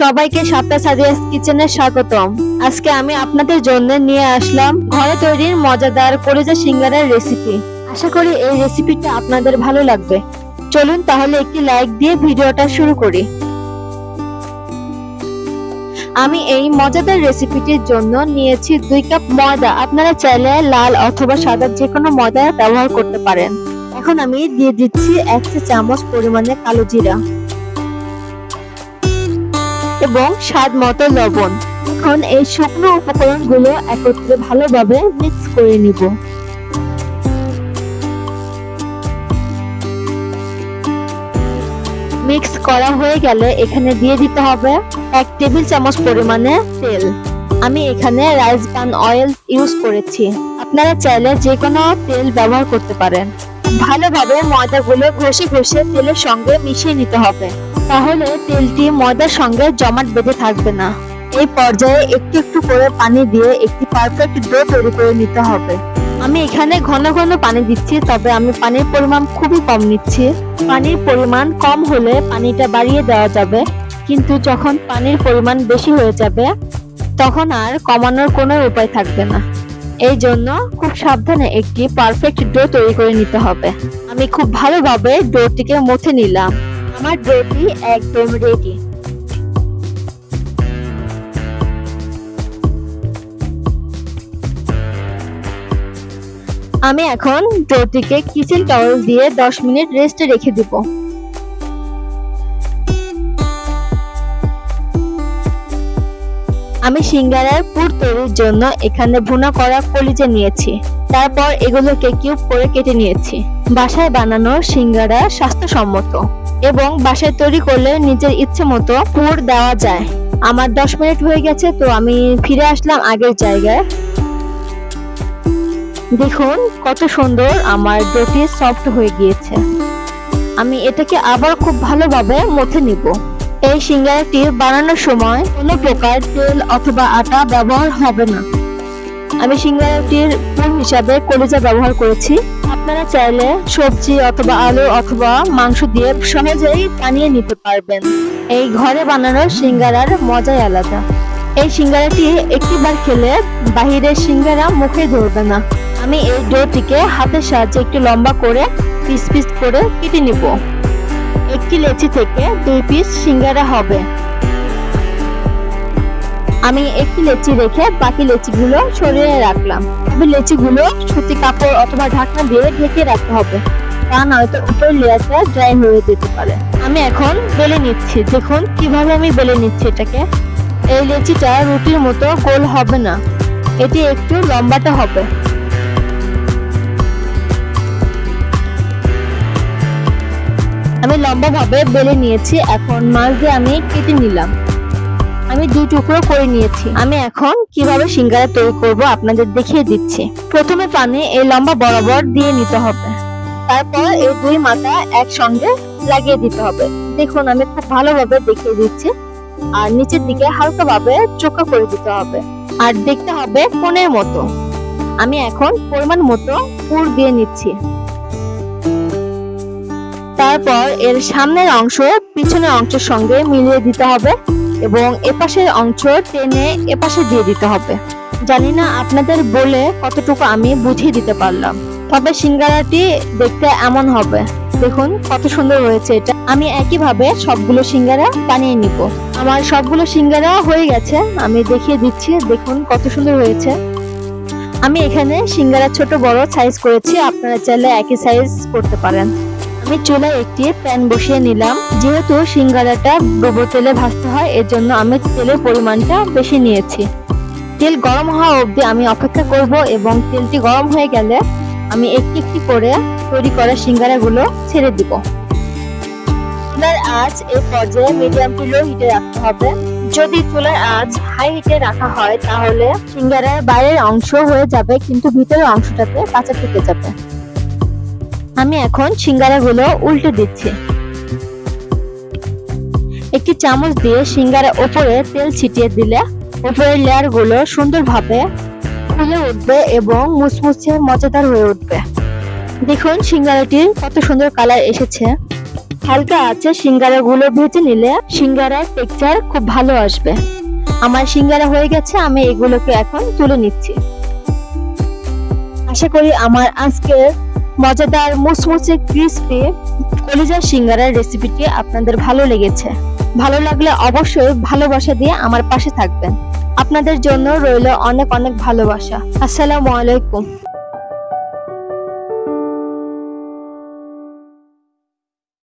সবাইকে সাপ্তাহ সাদিয়াস কিচেনে স্বাগতম। আজকে আমি আপনাদের জন্য নিয়ে আসলাম ঘরে তৈরির মজাদার কলিজা সিঙ্গারার রেসিপি। আশা করি এই রেসিপিটা আপনাদের ভালো লাগবে। চলুন তাহলে একটি লাইক দিয়ে ভিডিওটা শুরু করি। আমি এই মজাদার রেসিপিটির জন্য নিয়েছি 2 কাপ ময়দা। আপনারা চাইলে লাল অথবা সাদা যে কোনো ময়দা ব্যবহার করতে পারেন। এখন আমি দিয়ে দিচ্ছি 1 চা চামচ পরিমাণে কালো জিরা এবং স্বাদ মতো লবণ। এখন এই শুকনো উপকরণগুলো একত্রে ভালোভাবে মিক্স করে নিব। মিক্স করা হয়ে গেলে এখানে দিয়ে দিতে হবে 1 টেবিল চামচ পরিমাণে তেল। আমি এখানে রাইস ব্রান অয়েল ইউজ করেছি, আপনারা চাইলে যে কোনো তেল ব্যবহার করতে পারেন। ভালোভাবে ময়দাগুলো ঘষে ঘষে তেলের সঙ্গে মিশিয়ে নিতে হবে, তাহলে তেলটি ময়দার সঙ্গে জমাট বেঁধে থাকবে না। এই পর্যায়ে একটু একটু করে পানি দিয়ে একটি পারফেক্ট ডো তৈরি করে নিতে হবে। আমি এখানে ঘন ঘন পানি দিচ্ছি, তবে আমি পানির পরিমাণ খুবই কম নিচ্ছি। পানির পরিমাণ কম হলে পানিটা বাড়িয়ে দেওয়া যাবে, কিন্তু যখন পানির পরিমাণ বেশি হয়ে যাবে তখন আর কমানোর কোনো উপায় থাকবে না। এই জন্য খুব সাবধানে একটি পারফেক্ট ডো তৈরি করে নিতে হবে। আমি খুব ভালোভাবে ডোটিকে মথে নিলাম। আমার ডোটি একদম রেডি। আমি এখন ডোটিকে কিচেন টাওয়েল দিয়ে 10 মিনিট রেস্টে রেখে দিব। আমি সিঙ্গারার পুর তৈরির জন্য এখানে ভুনা করা কলিজা নিয়েছি, তারপর এগুলোকে কিউব করে কেটে নিয়েছি। বাসায় বানানো সিঙ্গারা স্বাস্থ্যসম্মত এবং বাসায় তৈরি করলে নিজের ইচ্ছে মতো পুর দেওয়া যায়। আমার 10 মিনিট হয়ে গেছে, তো আমি ফিরে আসলাম আগের জায়গায়। দেখুন কত সুন্দর আমার ডোটি সফট হয়ে গিয়েছে। আমি এটাকে আবার খুব ভালোভাবে মথে নিব। এই সিঙ্গারাটি বানানোর সময় কোনো প্রকার তেল অথবা আটা ব্যবহার হবে না। আমি সিঙ্গারাটির পুর হিসাবে কলিজা ব্যবহার করেছি। আপনারা চাইলে সবজি অথবা আলু অথবা মাংস দিয়ে সহজেই বানিয়ে নিতে পারবেন। এই ঘরে বানানো সিঙ্গারার মজাই আলাদা। এই সিঙ্গারাটি একটিবার খেলে বাহিরের সিঙ্গারা মুখে ধরবে না। আমি এই ডোটিকে হাতের সাহায্যে একটু লম্বা করে পিস পিস করে কেটে নিব। একটি লেচি থেকে 2 পিস সিঙ্গারা হবে। আমি একটি লেচি রেখে বাকি লেচিগুলো সরিয়ে রাখলাম। তবে লেচিগুলো সুতি কাপড় অথবা ঢাকনা দিয়ে ঢেকে রাখতে হবে, তা নয়তো উপরের লেয়ারটা ড্রাই হয়ে যেতে পারে। আমি এখন বেলে নিচ্ছি। দেখুন কিভাবে আমি বেলে নিচ্ছি এটাকে। এই লেচিটা রুটির মতো গোল হবে না, এটি একটু লম্বাটা হবে। আমি লম্বা ভাবে বেলে নিয়েছি। এখন মাছ দিয়ে আমি কেটে নিলাম। আমি 2 টুকরো করে নিয়েছি। আমি এখন কিভাবে সিঙ্গারা তৈরি করব আপনাদের দেখিয়ে দিচ্ছি। প্রথমে পানি এই লম্বা বরাবর দিয়ে নিতে হবে, তারপর এই 2 মাথা একসঙ্গে লাগিয়ে দিতে হবে। দেখুন আমি খুব ভালোভাবে দেখিয়ে দিচ্ছি। আর নিচের দিকে হালকাভাবে চোখা করে দিতে হবে, আর দেখতে হবে কোণের মতো। আমি এখন পরিমাণ মতো পুর দিয়ে নিচ্ছি। তারপর এর সামনের অংশ পিছনের অংশের সঙ্গে মিলিয়ে দিতে হবে এবং এপাশের অংশ টেনে এপাশে দিয়ে দিতে হবে। জানি না আপনাদের বলে কতটুকু আমি বুঝিয়ে দিতে পারলাম, তবে সিঙ্গারাটি দেখতে এমন হবে। দেখুন কত সুন্দর হয়েছে এটা। আমি একইভাবে সবগুলো সিঙ্গারা বানিয়ে নিব। আমার সবগুলো সিঙ্গারা হয়ে গেছে, আমি দেখিয়ে দিচ্ছি। দেখুন কত সুন্দর হয়েছে। আমি এখানে সিঙ্গারা ছোট বড় সাইজ করেছি, আপনারা চাইলে একই সাইজ করতে পারেন। আমি চুলায় একটি প্যান বসিয়ে নিলাম। যেহেতু সিঙ্গারাটা ডুবো তেলে ভাজতে হয়, এর জন্য আমি তেলের পরিমাণটা বেশি নিয়েছি। তেল গরম হওয়া অবধি আমি অপেক্ষা করব এবং তেলটি গরম হয়ে গেলে আমি একটি একটি করে তৈরি করা সিঙ্গারাগুলো ছেড়ে দিব। চুলার আঁচ এই পর্যায়ে মিডিয়াম টু লো হিটে রাখতে হবে। যদি চুলার আঁচ হাই হিটে রাখা হয় তাহলে সিঙ্গারার বাইরের অংশ হয়ে যাবে, কিন্তু ভিতরের অংশটাতে কাঁচা থেকে যাবে। আমি এখন সিঙ্গারাগুলো উল্টে দিচ্ছি। একটি চামচ দিয়ে সিঙ্গারার উপরে তেল ছিটিয়ে দিলে উপরের লেয়ারগুলো সুন্দরভাবে ফুলে উঠবে এবং মুচমুচে মজাদার হয়ে উঠবে। দেখুন সিঙ্গারাটির কত সুন্দর কালার এসেছে। হালকা আছে সিঙ্গারাগুলো ভেজে নিলে সিঙ্গারার টেক্সচার খুব ভালো আসবে। আমার সিঙ্গারা হয়ে গেছে, আমি এগুলোকে এখন তুলে নিচ্ছি। আশা করি আমার আজকের মজাদার মুচমুচে ক্রিস্পি কলিজার সিঙ্গারার রেসিপিটি আপনাদের ভালো লেগেছে। ভালো লাগলে অবশ্যই ভালোবাসা দিয়ে আমার পাশে থাকবেন। আপনাদের জন্য রইল অনেক অনেক ভালোবাসা। আসসালামু আলাইকুম।